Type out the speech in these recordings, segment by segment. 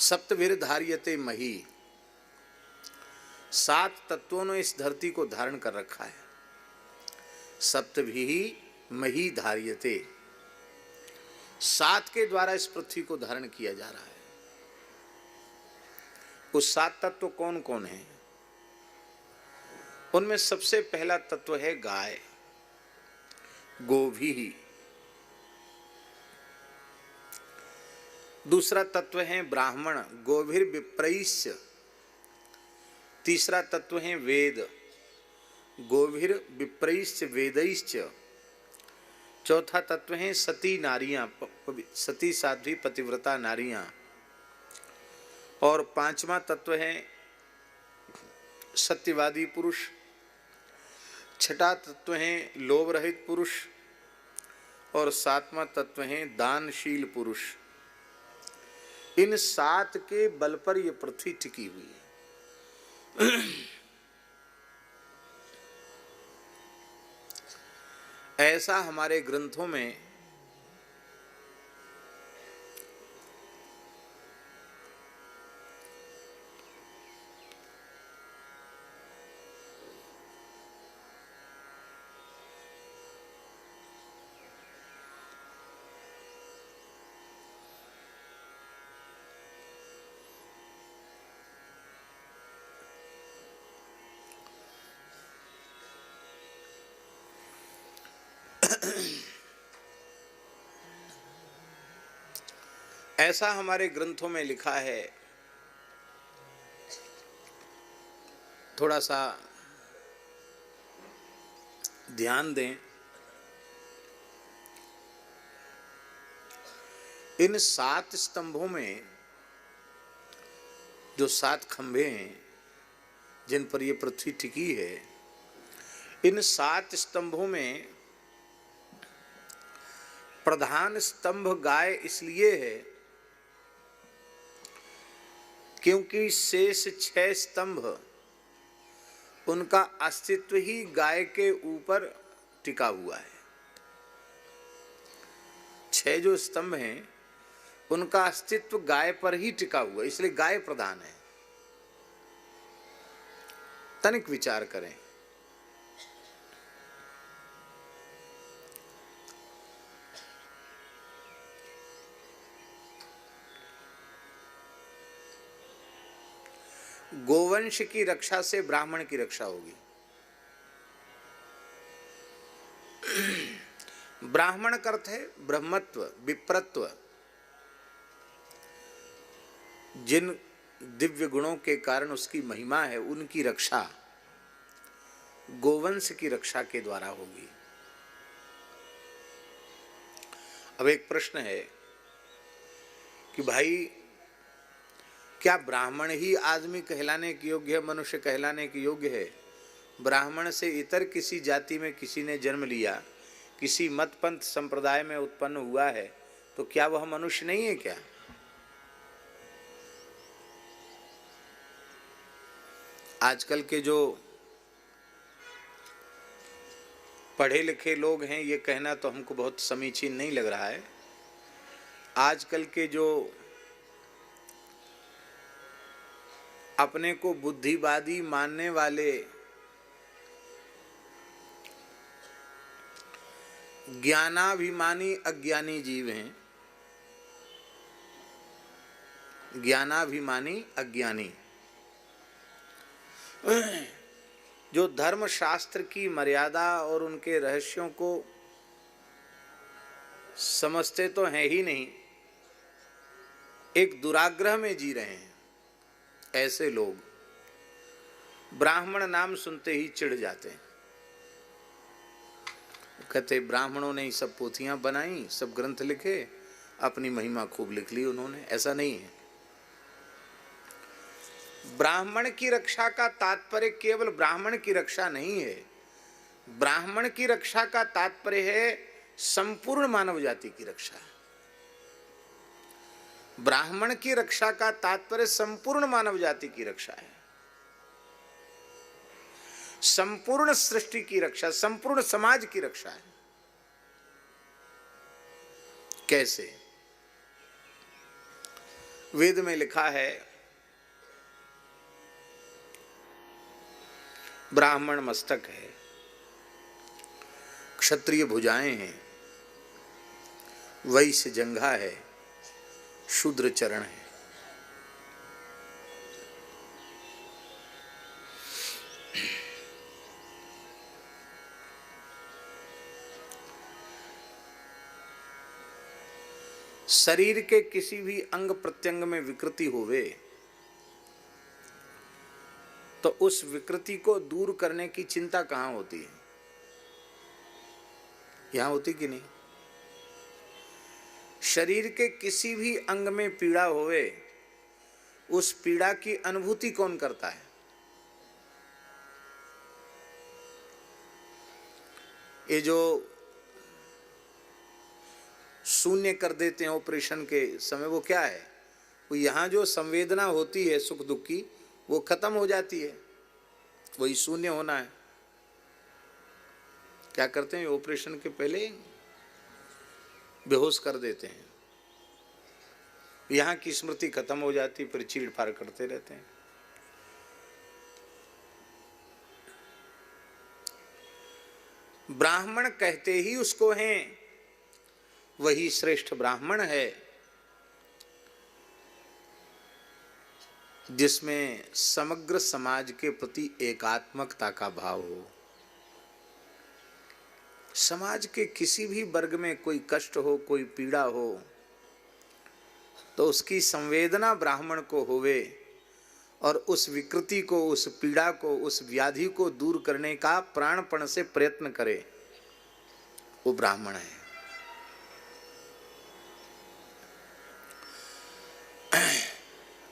सप्तभिर धार्यते मही, 7 तत्वों ने इस धरती को धारण कर रखा है। सप्तभिः मही धार्यते, 7 के द्वारा इस पृथ्वी को धारण किया जा रहा है। वो 7 तत्व कौन कौन है? उनमें सबसे पहला तत्व है गाय, गोभी। दूसरा तत्व है ब्राह्मण, गोभिर विप्रैश्च। तीसरा तत्व है वेद, गोभिर विप्रैश्च वेदैश्च। चौथा तत्व है सती नारियां, सती साध्वी पतिव्रता नारियां। और 5वां तत्व है सत्यवादी पुरुष। 6ठा तत्व है लोभ रहित पुरुष। और 7वां तत्व है दानशील पुरुष। इन 7 के बल पर यह पृथ्वी टिकी हुई है। ऐसा हमारे ग्रंथों में ऐसा हमारे ग्रंथों में लिखा है। थोड़ा सा ध्यान दें। इन 7 स्तंभों में जो 7 खंभे हैं जिन पर यह पृथ्वी टिकी है, इन 7 स्तंभों में प्रधान स्तंभ गाय इसलिए है क्योंकि शेष 6 स्तंभ उनका अस्तित्व ही गाय के ऊपर टिका हुआ है। 6 जो स्तंभ हैं उनका अस्तित्व गाय पर ही टिका हुआ है, इसलिए गाय प्रधान है। तनिक विचार करें। गोवंश की रक्षा से ब्राह्मण की रक्षा होगी। ब्राह्मण का अर्थ है ब्रह्मत्व, विप्रत्व। जिन दिव्य गुणों के कारण उसकी महिमा है, उनकी रक्षा गोवंश की रक्षा के द्वारा होगी। अब एक प्रश्न है कि भाई क्या ब्राह्मण ही आदमी कहलाने के योग्य है, मनुष्य कहलाने के योग्य है? ब्राह्मण से इतर किसी जाति में किसी ने जन्म लिया, किसी मत पंथ संप्रदाय में उत्पन्न हुआ है, तो क्या वह मनुष्य नहीं है क्या? आजकल के जो पढ़े लिखे लोग हैं, ये कहना तो हमको बहुत समीचीन नहीं लग रहा है। आजकल के जो अपने को बुद्धिवादी मानने वाले ज्ञानाभिमानी अज्ञानी जीव हैं, ज्ञानाभिमानी अज्ञानी, जो धर्म शास्त्र की मर्यादा और उनके रहस्यों को समझते तो हैं ही नहीं, एक दुराग्रह में जी रहे हैं। ऐसे लोग ब्राह्मण नाम सुनते ही चिढ़ जाते हैं। कहते ब्राह्मणों ने ही सब पोथियां बनाई, सब ग्रंथ लिखे, अपनी महिमा खूब लिख ली उन्होंने। ऐसा नहीं है। ब्राह्मण की रक्षा का तात्पर्य केवल ब्राह्मण की रक्षा नहीं है। ब्राह्मण की रक्षा का तात्पर्य है संपूर्ण मानव जाति की रक्षा है। ब्राह्मण की रक्षा का तात्पर्य संपूर्ण मानव जाति की रक्षा है, संपूर्ण सृष्टि की रक्षा, संपूर्ण समाज की रक्षा है। कैसे? वेद में लिखा है ब्राह्मण मस्तक है, क्षत्रिय भुजाएं हैं, वैश्य जंघा है, शूद्र चरण है। शरीर के किसी भी अंग प्रत्यंग में विकृति होवे तो उस विकृति को दूर करने की चिंता कहां होती है? यहां होती कि नहीं? शरीर के किसी भी अंग में पीड़ा होवे, उस पीड़ा की अनुभूति कौन करता है? ये जो शून्य कर देते हैं ऑपरेशन के समय, वो क्या है? वो यहां जो संवेदना होती है सुख दुख की, वो खत्म हो जाती है, वही शून्य होना है। क्या करते हैं? ऑपरेशन के पहले बेहोश कर देते हैं, यहां की स्मृति खत्म हो जाती, फिर चीड़ फाड़ करते रहते हैं। ब्राह्मण कहते ही उसको हैं, वही श्रेष्ठ ब्राह्मण है जिसमें समग्र समाज के प्रति एकात्मकता का भाव हो। समाज के किसी भी वर्ग में कोई कष्ट हो, कोई पीड़ा हो, तो उसकी संवेदना ब्राह्मण को होवे और उस विकृति को, उस पीड़ा को, उस व्याधि को दूर करने का प्राणपण से प्रयत्न करे, वो ब्राह्मण है।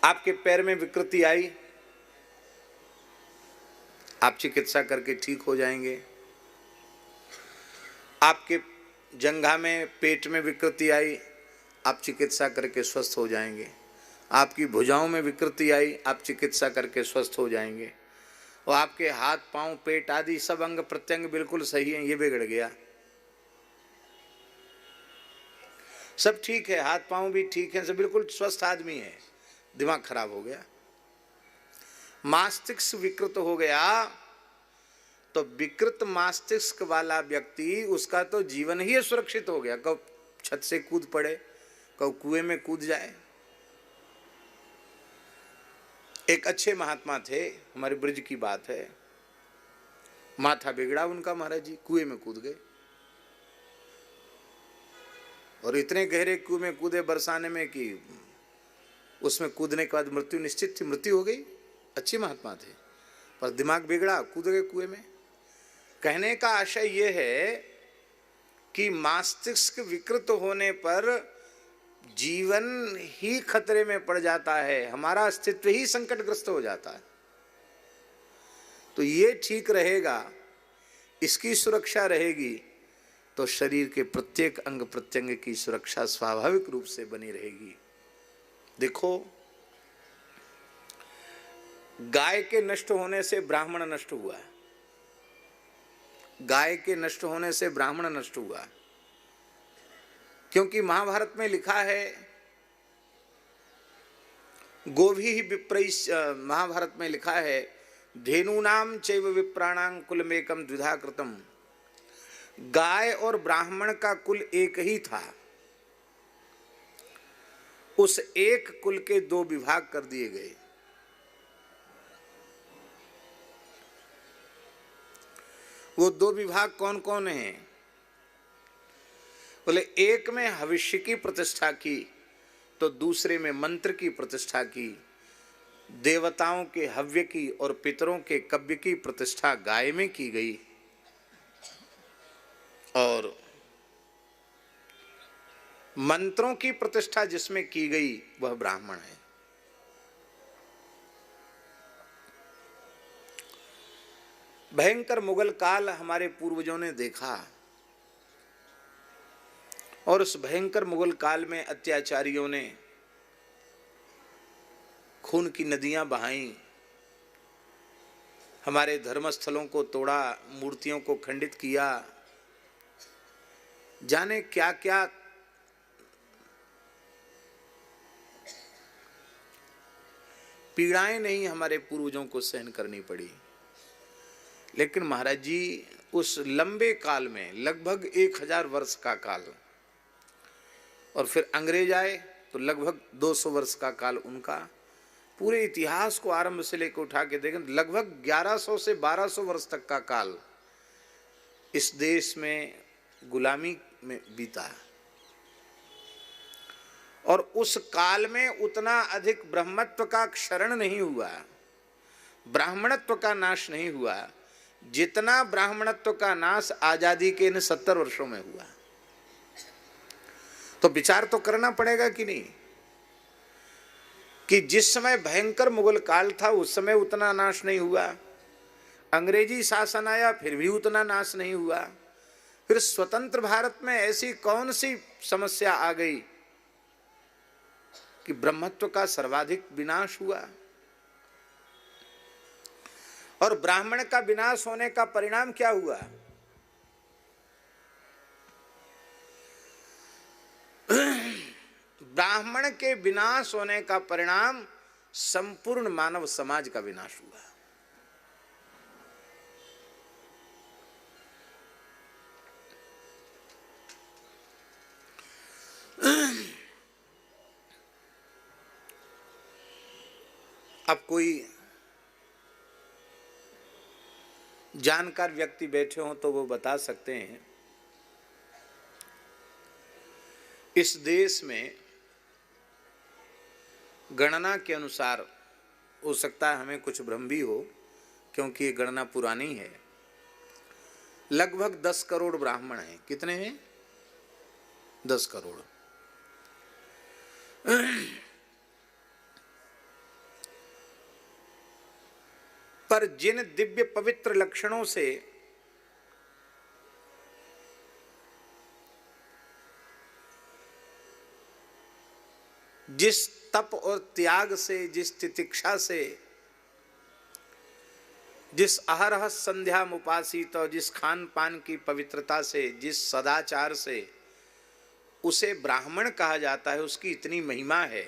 आपके पैर में विकृति आई, आप चिकित्सा करके ठीक हो जाएंगे। आपके जंघा में, पेट में विकृति आई, आप चिकित्सा करके स्वस्थ हो जाएंगे। आपकी भुजाओं में विकृति आई, आप चिकित्सा करके स्वस्थ हो जाएंगे। और आपके हाथ पांव पेट आदि सब अंग प्रत्यंग बिल्कुल सही हैं, ये बिगड़ गया, सब ठीक है, हाथ पांव भी ठीक है, सब बिल्कुल स्वस्थ आदमी है, दिमाग खराब हो गया। मस्तिष्क विकृत हो गया तो विकृत मस्तिष्क वाला व्यक्ति, उसका तो जीवन ही सुरक्षित हो गया। कब छत से कूद पड़े, कब कुएं में कूद जाए। एक अच्छे महात्मा थे, हमारे ब्रज की बात है, माथा बिगड़ा उनका, महाराज जी कुएं में कूद गए और इतने गहरे कुएं में कूदे बरसाने में कि उसमें कूदने के बाद मृत्यु निश्चित थी, मृत्यु हो गई। अच्छे महात्मा थे पर दिमाग बिगड़ा, कूद गए कुएं में। कहने का आशय यह है कि मस्तिष्क विकृत होने पर जीवन ही खतरे में पड़ जाता है, हमारा अस्तित्व ही संकटग्रस्त हो जाता है। तो ये ठीक रहेगा, इसकी सुरक्षा रहेगी तो शरीर के प्रत्येक अंग प्रत्यंग की सुरक्षा स्वाभाविक रूप से बनी रहेगी। देखो, गाय के नष्ट होने से ब्राह्मण नष्ट हुआ, गाय के नष्ट होने से ब्राह्मण नष्ट हुआ, क्योंकि महाभारत में लिखा है गोभी विप्रैश, महाभारत में लिखा है धेनूनाम चैव विप्राणां कुलमेकम द्विधा कृतम। गाय और ब्राह्मण का कुल एक ही था, उस एक कुल के दो विभाग कर दिए गए। वो दो विभाग कौन कौन हैं? बोले एक में भविष्य की प्रतिष्ठा की, तो दूसरे में मंत्र की प्रतिष्ठा की। देवताओं के हव्य की और पितरों के कव्य की प्रतिष्ठा गाय में की गई और मंत्रों की प्रतिष्ठा जिसमें की गई वह ब्राह्मण है। भयंकर मुगल काल हमारे पूर्वजों ने देखा और उस भयंकर मुगल काल में अत्याचारियों ने खून की नदियां बहाई, हमारे धर्मस्थलों को तोड़ा, मूर्तियों को खंडित किया, जाने क्या क्या पीड़ाएं नहीं हमारे पूर्वजों को सहन करनी पड़ी। लेकिन महाराज जी उस लंबे काल में, लगभग 1000 वर्ष का काल, और फिर अंग्रेज आए तो लगभग 200 वर्ष का काल उनका, पूरे इतिहास को आरंभ से लेकर उठा के देखें लगभग 1100 से 1200 वर्ष तक का काल इस देश में गुलामी में बीता। और उस काल में उतना अधिक ब्रह्मत्व का क्षरण नहीं हुआ, ब्राह्मणत्व का नाश नहीं हुआ, जितना ब्राह्मणत्व का नाश आजादी के इन 70 वर्षों में हुआ। तो विचार तो करना पड़ेगा कि नहीं, कि जिस समय भयंकर मुगल काल था उस समय उतना नाश नहीं हुआ, अंग्रेजी शासन आया फिर भी उतना नाश नहीं हुआ, फिर स्वतंत्र भारत में ऐसी कौन सी समस्या आ गई कि ब्रह्मत्व का सर्वाधिक विनाश हुआ। और ब्राह्मण का विनाश होने का परिणाम क्या हुआ? ब्राह्मण के विनाश होने का परिणाम संपूर्ण मानव समाज का विनाश हुआ। अब कोई जानकार व्यक्ति बैठे हों तो वो बता सकते हैं, इस देश में गणना के अनुसार, हो सकता है हमें कुछ भ्रम भी हो क्योंकि ये गणना पुरानी है, लगभग 10 करोड़ ब्राह्मण हैं। कितने हैं? 10 करोड़। पर जिन दिव्य पवित्र लक्षणों से जिस तप और त्याग से, जिस तितिक्षा से, जिस अहरह संध्या उपासित और जिस खान पान की पवित्रता से, जिस सदाचार से उसे ब्राह्मण कहा जाता है, उसकी इतनी महिमा है,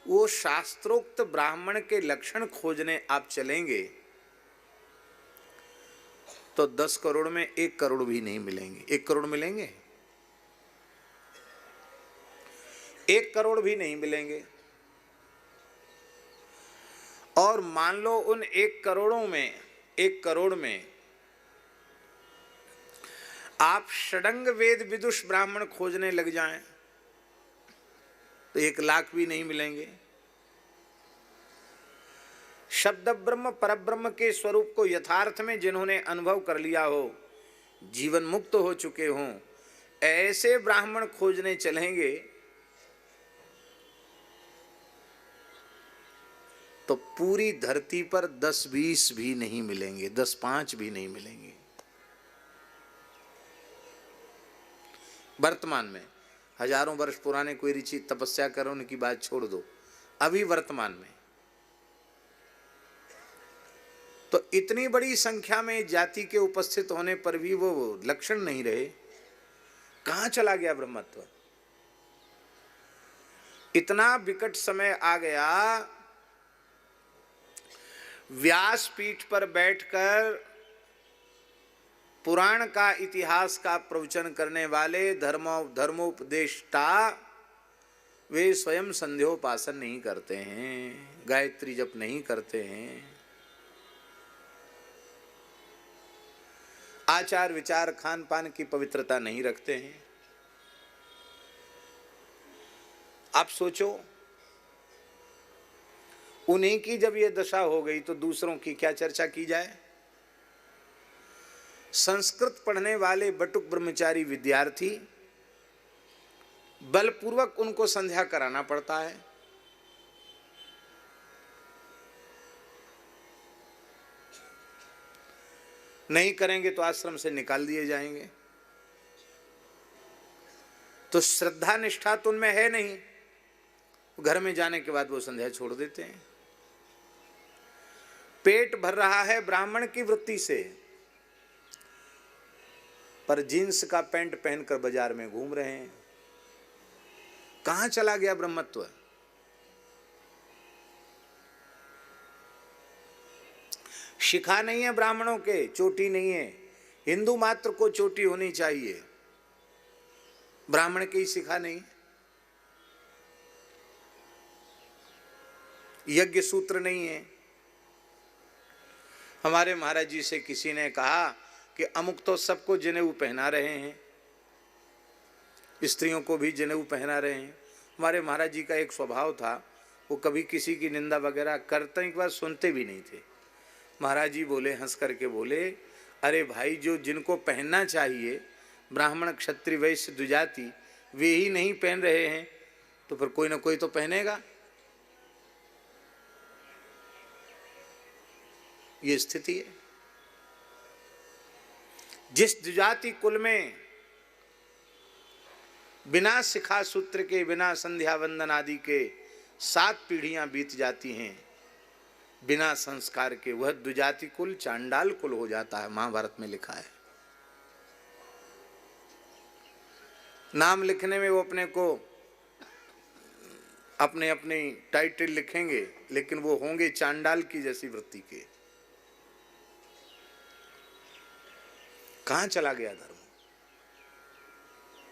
वो शास्त्रोक्त ब्राह्मण के लक्षण खोजने आप चलेंगे तो 10 करोड़ में 1 करोड़ भी नहीं मिलेंगे। 1 करोड़ मिलेंगे? 1 करोड़ भी नहीं मिलेंगे। और मान लो उन 1 करोड़ में आप षडंग वेद विदुष ब्राह्मण खोजने लग जाएं तो 1 लाख भी नहीं मिलेंगे। शब्द ब्रह्म परब्रह्म के स्वरूप को यथार्थ में जिन्होंने अनुभव कर लिया हो, जीवन मुक्त हो चुके हों, ऐसे ब्राह्मण खोजने चलेंगे तो पूरी धरती पर 10-20 भी नहीं मिलेंगे, 10-5 भी नहीं मिलेंगे। वर्तमान में हजारों वर्ष पुराने कोई ऋषि तपस्या करो, उनकी बात छोड़ दो, अभी वर्तमान में तो इतनी बड़ी संख्या में जाति के उपस्थित होने पर भी वो लक्षण नहीं रहे। कहां चला गया ब्रह्मत्व? इतना विकट समय आ गया, व्यासपीठ पर बैठकर पुराण का, इतिहास का प्रवचन करने वाले धर्मोपदेष्टा वे स्वयं संध्योपासन नहीं करते हैं, गायत्री जप नहीं करते हैं, आचार विचार खान पान की पवित्रता नहीं रखते हैं। आप सोचो, उन्हीं की जब ये दशा हो गई तो दूसरों की क्या चर्चा की जाए। संस्कृत पढ़ने वाले बटुक ब्रह्मचारी विद्यार्थी, बलपूर्वक उनको संध्या कराना पड़ता है। नहीं करेंगे तो आश्रम से निकाल दिए जाएंगे। तो श्रद्धा निष्ठा तो उनमें है नहीं, घर में जाने के बाद वो संध्या छोड़ देते हैं। पेट भर रहा है ब्राह्मण की वृत्ति से, पर जींस का पैंट पहनकर बाजार में घूम रहे हैं। कहां चला गया ब्रह्मत्व? शिखा नहीं है ब्राह्मणों के, चोटी नहीं है। हिंदू मात्र को चोटी होनी चाहिए, ब्राह्मण की शिखा नहीं। यज्ञ सूत्र नहीं है। हमारे महाराज जी से किसी ने कहा कि अमुक तो सबको जनेऊ पहना रहे हैं, स्त्रियों को भी जनेऊ पहना रहे हैं। हमारे महाराज जी का एक स्वभाव था, वो कभी किसी की निंदा वगैरह करते एक बार सुनते भी नहीं थे। महाराज जी बोले, हंस करके बोले, अरे भाई, जो जिनको पहनना चाहिए ब्राह्मण क्षत्रिय वैश्य द्विजाति, वे ही नहीं पहन रहे हैं, तो फिर कोई ना कोई तो पहनेगा। ये स्थिति है। जिस द्विजाति कुल में बिना शिखा सूत्र के, बिना संध्या वंदन आदि के 7 पीढ़ियां बीत जाती हैं बिना संस्कार के, वह द्विजाति कुल चांडाल कुल हो जाता है। महाभारत में लिखा है। नाम लिखने में वो अपने को अपने अपने टाइटल लिखेंगे, लेकिन वो होंगे चांडाल की जैसी वृत्ति के। कहां चला गया धर्म?